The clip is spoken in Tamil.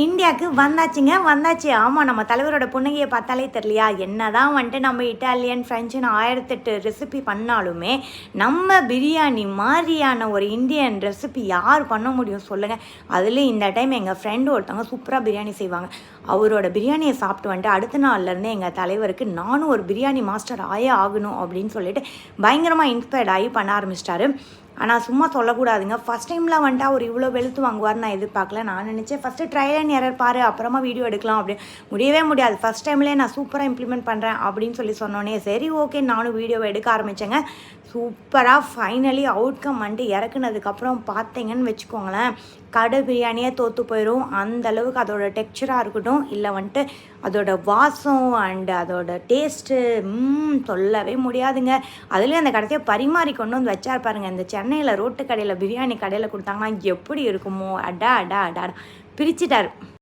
இந்தியாவுக்கு வந்தாச்சு. ஆமாம், நம்ம தலைவரோட புன்னகையை பார்த்தாலே தெரியலையா? என்னதான் வந்துட்டு நம்ம இட்டாலியன், ஃப்ரெஞ்சுன்னு 1008 ரெசிபி பண்ணாலுமே நம்ம பிரியாணி மாதிரியான ஒரு இந்தியன் ரெசிபி யார் பண்ண முடியும் சொல்லுங்கள்? அதுலேயும் இந்த டைம் எங்கள் ஃப்ரெண்டு ஒருத்தவங்க சூப்பராக பிரியாணி செய்வாங்க. அவரோட பிரியாணியை சாப்பிட்டு வந்துட்டு அடுத்த நாள்லேருந்து எங்கள் தலைவருக்கு நானும் ஒரு பிரியாணி மாஸ்டர் ஆகணும் அப்படின்னு சொல்லிட்டு பயங்கரமாக இன்ஸ்பயர்ட் ஆகி பண்ண ஆரம்பிச்சிட்டாரு. ஆனால் சும்மா சொல்லக்கூடாதுங்க. ஃபஸ்ட் டைம்லாம் வந்துட்டு அவர் இவ்வளோ வெளுத்து வாங்குவார் நான் எதிர்பார்க்கல. நான் நினச்சேன் ஃபஸ்ட்டு ட்ரையல் அண்ட் எரர் பாரு, அப்புறமா வீடியோ எடுக்கலாம் அப்படின்னு. முடியவே முடியாது. ஃபஸ்ட் டைம்லேயே நான் சூப்பராக இம்ப்ளிமெண்ட் பண்ணுறேன் அப்படின்னு சொன்னோன்னே சரி ஓகே நானும் வீடியோவை எடுக்க ஆரம்பித்தேங்க. சூப்பராக ஃபைனலி அவுட்கம் வந்துட்டு இறக்குனதுக்கப்புறம் பார்த்தீங்கன்னு வச்சுக்கோங்களேன், கடை பிரியாணியே தோற்று போயிடும். அந்தளவுக்கு அதோட டெக்ஸ்சராக இருக்கட்டும், இல்லை வந்துட்டு அதோட வாசம் அண்டு அதோட டேஸ்ட்டு சொல்லவே முடியாதுங்க. அதுலேயும் அந்த கடைசியை பரிமாறி கொண்டு வந்து வச்சார் பாருங்கள். இந்த சென்னையில் ரோட்டு கடையில் பிரியாணி கடையில் கொடுத்தாங்கன்னா எப்படி இருக்குமோ, அடா பிரிச்சுட்டார்.